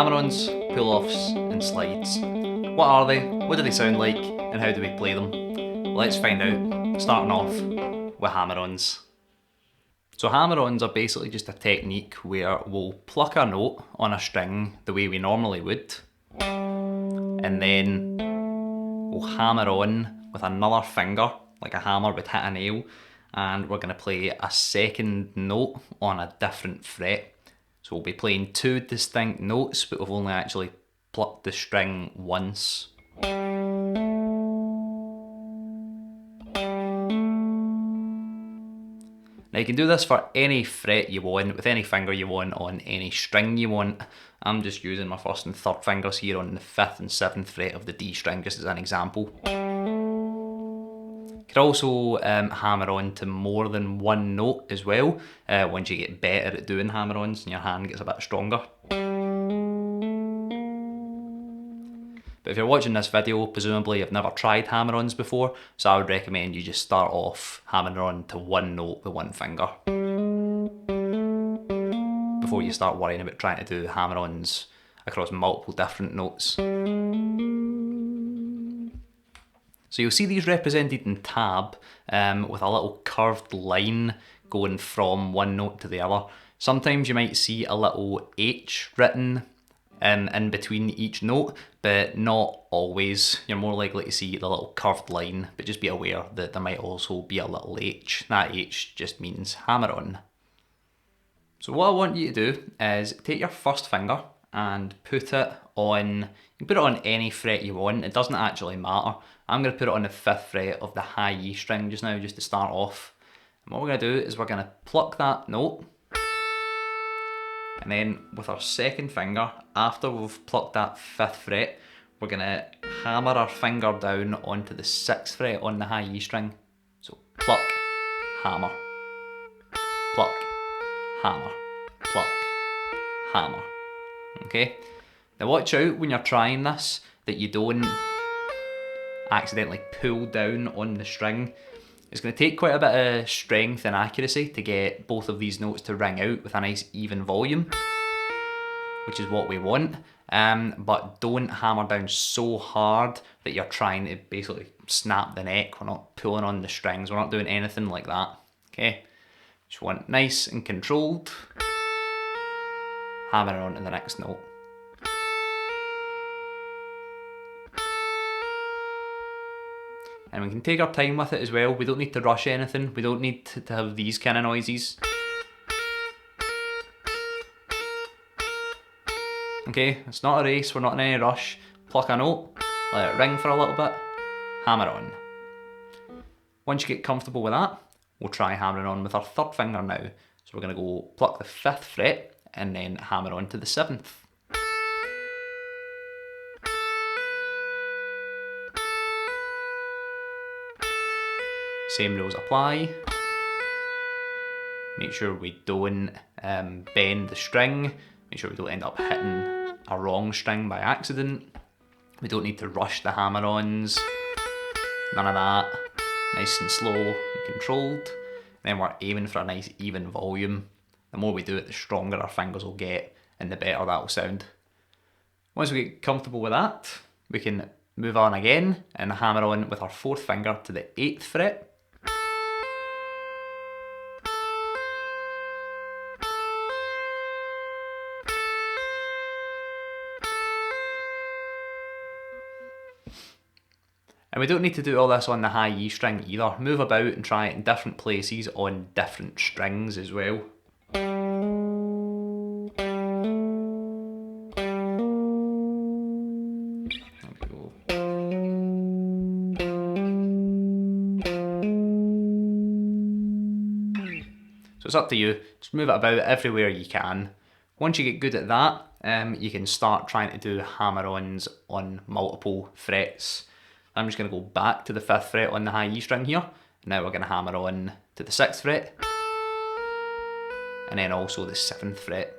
Hammer-ons, pull-offs and slides. What are they, what do they sound like, and how do we play them? Let's find out, starting off with hammer-ons. So hammer-ons are basically just a technique where we'll pluck a note on a string the way we normally would, and then we'll hammer on with another finger, like a hammer would hit a nail, and we're going to play a second note on a different fret. So we'll be playing two distinct notes, but we've only actually plucked the string once. Now you can do this for any fret you want, with any finger you want, on any string you want. I'm just using my first and third fingers here on the 5th and 7th fret of the D string, just as an example. You can also hammer on to more than one note as well, once you get better at doing hammer-ons and your hand gets a bit stronger. But if you're watching this video, presumably you've never tried hammer-ons before, so I would recommend you just start off hammering on to one note with one finger before you start worrying about trying to do hammer-ons across multiple different notes. So you'll see these represented in tab with a little curved line going from one note to the other. Sometimes you might see a little H written in between each note, but not always. You're more likely to see the little curved line, but just be aware that there might also be a little H. That H just means hammer on. So what I want you to do is take your first finger and put it on, you can put it on any fret you want, it doesn't actually matter. I'm going to put it on the 5th fret of the high E string just now, just to start off. And what we're going to do is we're going to pluck that note, and then with our second finger, after we've plucked that 5th fret, we're going to hammer our finger down onto the 6th fret on the high E string. So pluck, hammer, pluck, hammer, pluck, hammer. Okay? Now watch out when you're trying this that you don't accidentally pull down on the string. It's going to take quite a bit of strength and accuracy to get both of these notes to ring out with a nice even volume, which is what we want. But don't hammer down so hard that you're trying to basically snap the neck. We're not pulling on the strings, we're not doing anything like that. Okay? Just want nice and controlled. Hammer on to the next note. And we can take our time with it as well. We don't need to rush anything. We don't need to have these kind of noises. Okay, it's not a race, we're not in any rush. Pluck a note, let it ring for a little bit, hammer on. Once you get comfortable with that, we'll try hammering on with our 3rd finger now. So we're going to go pluck the 5th fret and then hammer on to the 7th. Same rules apply. Make sure we don't bend the string. Make sure we don't end up hitting a wrong string by accident. We don't need to rush the hammer-ons. None of that. Nice and slow and controlled. Then we're aiming for a nice even volume. The more we do it, the stronger our fingers will get and the better that will sound. Once we get comfortable with that, we can move on again and hammer on with our 4th finger to the 8th fret. And we don't need to do all this on the high E string either. Move about and try it in different places on different strings as well. There we go. So it's up to you. Just move it about everywhere you can. Once you get good at that, you can start trying to do hammer-ons on multiple frets. I'm just going to go back to the 5th fret on the high E string here. Now we're going to hammer on to the 6th fret. And then also the 7th fret.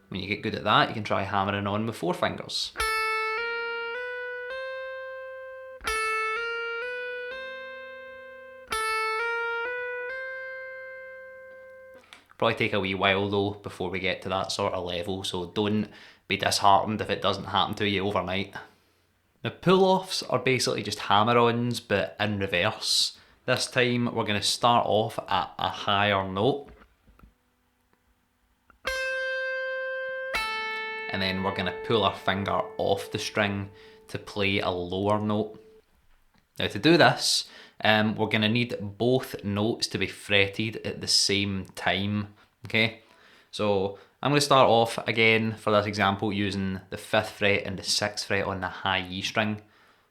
When you get good at that, you can try hammering on with 4 fingers. Probably take a wee while though before we get to that sort of level, so don't be disheartened if it doesn't happen to you overnight. The pull-offs are basically just hammer-ons but in reverse. This time we're going to start off at a higher note, and then we're going to pull our finger off the string to play a lower note. Now to do this, we're going to need both notes to be fretted at the same time, okay? So I'm going to start off again for this example using the 5th fret and the 6th fret on the high E string.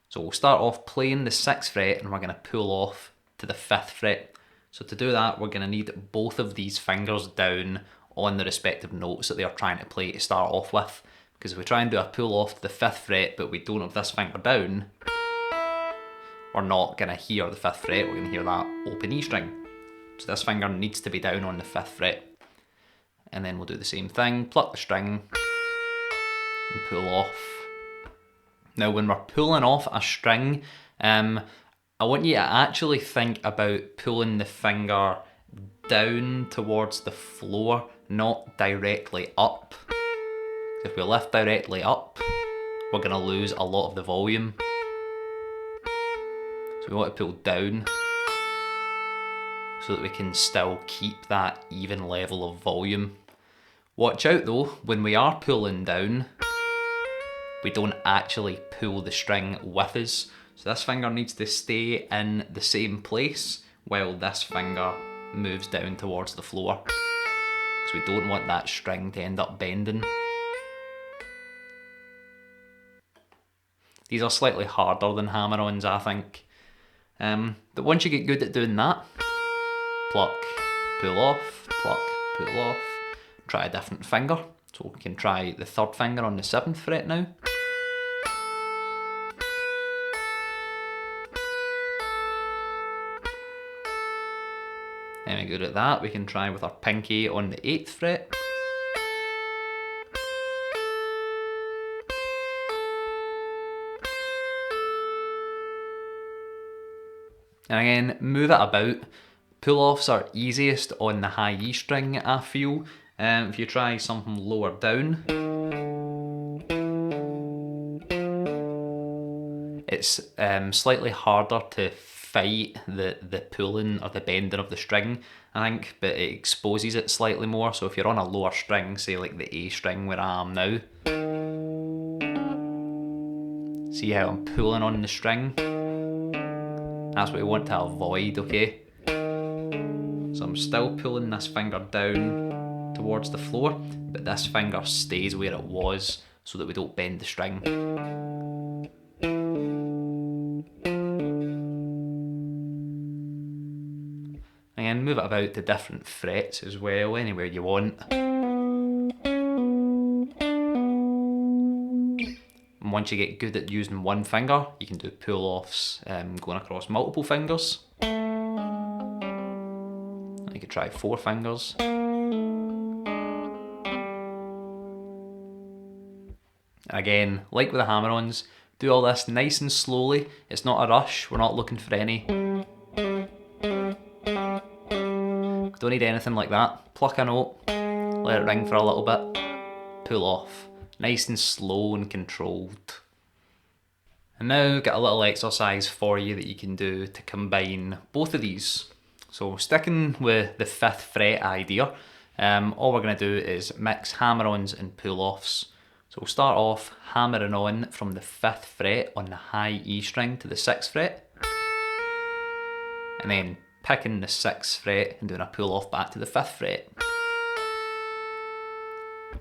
So we'll start off playing the 6th fret and we're going to pull off to the 5th fret. So to do that, we're going to need both of these fingers down on the respective notes that they are trying to play to start off with. Because if we try and do a pull off to the 5th fret but we don't have this finger down, we're not going to hear the 5th fret, we're going to hear that open E string. So this finger needs to be down on the 5th fret. And then we'll do the same thing, pluck the string and pull off. Now when we're pulling off a string, I want you to actually think about pulling the finger down towards the floor, not directly up. If we lift directly up, we're going to lose a lot of the volume. So we want to pull down so that we can still keep that even level of volume. Watch out though, when we are pulling down, we don't actually pull the string with us. So this finger needs to stay in the same place while this finger moves down towards the floor. So we don't want that string to end up bending. These are slightly harder than hammer-ons, I think. But once you get good at doing that, pluck, pull off, pluck, pull off, try a different finger. So we can try the 3rd finger on the 7th fret now. And we're good at that, we can try with our pinky on the 8th fret. And again, move it about. Pull-offs are easiest on the high E string, I feel. If you try something lower down, it's slightly harder to fight the pulling or the bending of the string, I think, but it exposes it slightly more. So if you're on a lower string, say like the A string where I am now, see how I'm pulling on the string? That's what we want to avoid, okay? So I'm still pulling this finger down towards the floor, but this finger stays where it was so that we don't bend the string. And move it about to different frets as well, anywhere you want. And once you get good at using one finger, you can do pull-offs going across multiple fingers. You could try 4 fingers. Again, like with the hammer-ons, do all this nice and slowly. It's not a rush, we're not looking for any. Don't need anything like that. Pluck a note, let it ring for a little bit, pull off. Nice and slow and controlled. And now got a little exercise for you that you can do to combine both of these. So sticking with the 5th fret idea, all we're going to do is mix hammer-ons and pull-offs. So we'll start off hammering on from the 5th fret on the high E string to the 6th fret, and then picking the 6th fret and doing a pull-off back to the 5th fret.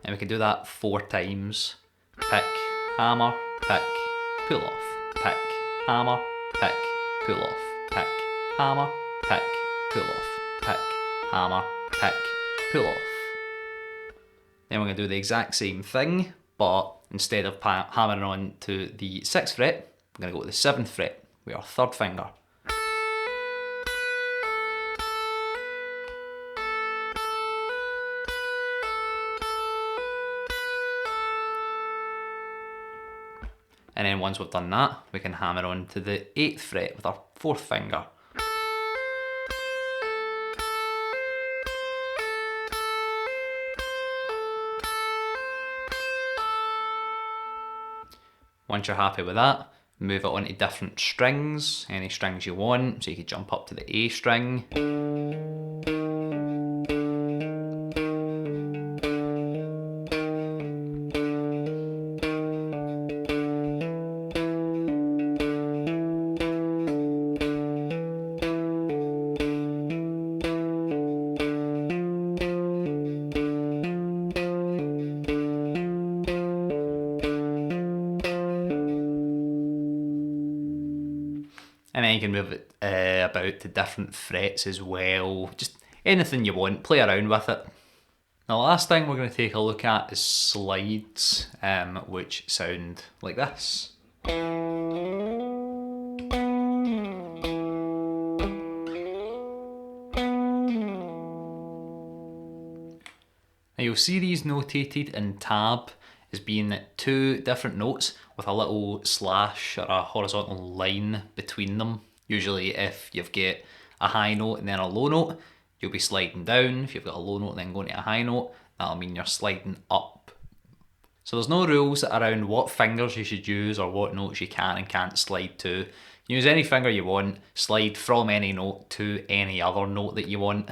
And we can do that 4 times. Pick, hammer, pick, pull off, pick, hammer, pick, pull off, pick, hammer, pick, pull off, pick, hammer, pick, pull off. Then we're going to do the exact same thing, but instead of hammering on to the 6th fret, we're going to go to the 7th fret with our 3rd finger. And then once we've done that, we can hammer on to the 8th fret with our 4th finger. Once you're happy with that, move it onto different strings, any strings you want. So you could jump up to the A string. And then you can move it about to different frets as well. Just anything you want, play around with it. The last thing we're going to take a look at is slides, which sound like this. Now you'll see these notated in tab as being 2 different notes with a little slash or a horizontal line between them. Usually if you've got a high note and then a low note, you'll be sliding down. If you've got a low note and then going to a high note, that'll mean you're sliding up. So there's no rules around what fingers you should use or what notes you can and can't slide to. Use any finger you want, slide from any note to any other note that you want.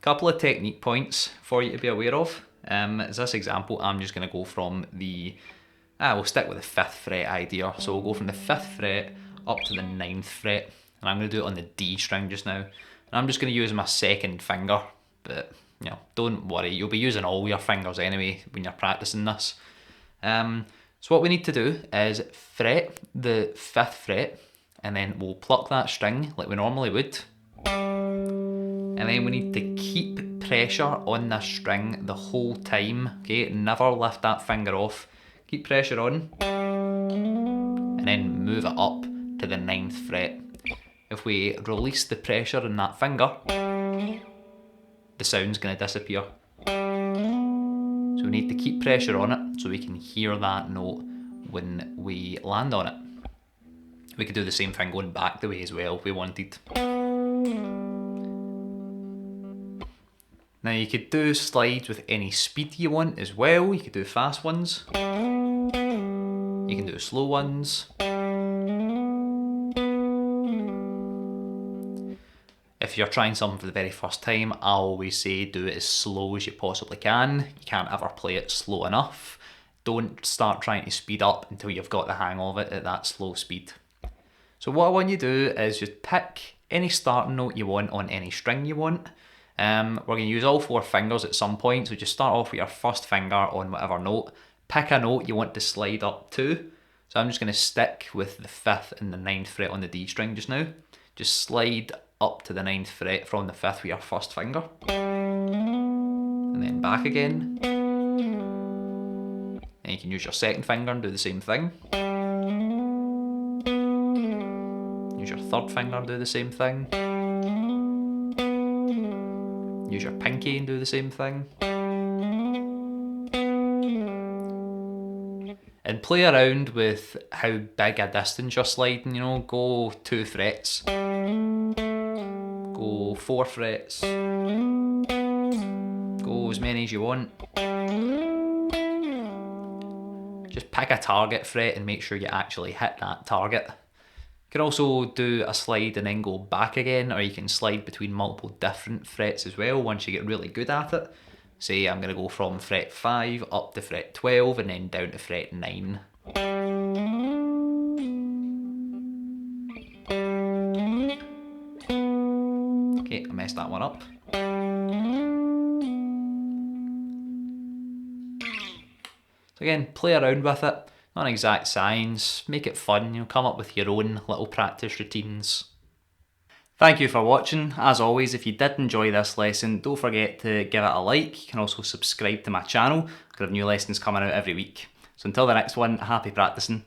Couple of technique points for you to be aware of. As this example, I'm just going to go from we'll stick with the 5th fret idea. So we'll go from the 5th fret up to the 9th fret. And I'm going to do it on the D string just now. And I'm just going to use my 2nd finger. But, you know, don't worry. You'll be using all your fingers anyway when you're practicing this. So what we need to do is fret the 5th fret. And then we'll pluck that string like we normally would. And then we need to keep pressure on this string the whole time, okay? Never lift that finger off. Keep pressure on, and then move it up to the 9th fret. If we release the pressure in that finger, the sound's going to disappear. So we need to keep pressure on it so we can hear that note when we land on it. We could do the same thing going back the way as well if we wanted. Now you could do slides with any speed you want as well. You could do fast ones. You can do slow ones. If you're trying something for the very first time, I always say do it as slow as you possibly can. You can't ever play it slow enough. Don't start trying to speed up until you've got the hang of it at that slow speed. So what I want you to do is just pick any starting note you want on any string you want. We're going to use all 4 fingers at some point, so just start off with your 1st finger on whatever note. Pick a note you want to slide up to. So I'm just going to stick with the 5th and the 9th fret on the D string just now. Just slide up to the 9th fret from the 5th with your 1st finger. And then back again. And you can use your 2nd finger and do the same thing. Use your 3rd finger and do the same thing. Use your pinky and do the same thing. And play around with how big a distance you're sliding, you know, go 2 frets. Go 4 frets. Go as many as you want. Just pick a target fret and make sure you actually hit that target. You can also do a slide and then go back again, or you can slide between multiple different frets as well once you get really good at it. Say I'm going to go from fret 5 up to fret 12 and then down to fret 9. Okay, I messed that one up. So again, play around with it. Not an exact science, make it fun, you know, come up with your own little practice routines. Thank you for watching. As always, if you did enjoy this lesson, don't forget to give it a like. You can also subscribe to my channel. I've got new lessons coming out every week. So until the next one, happy practicing.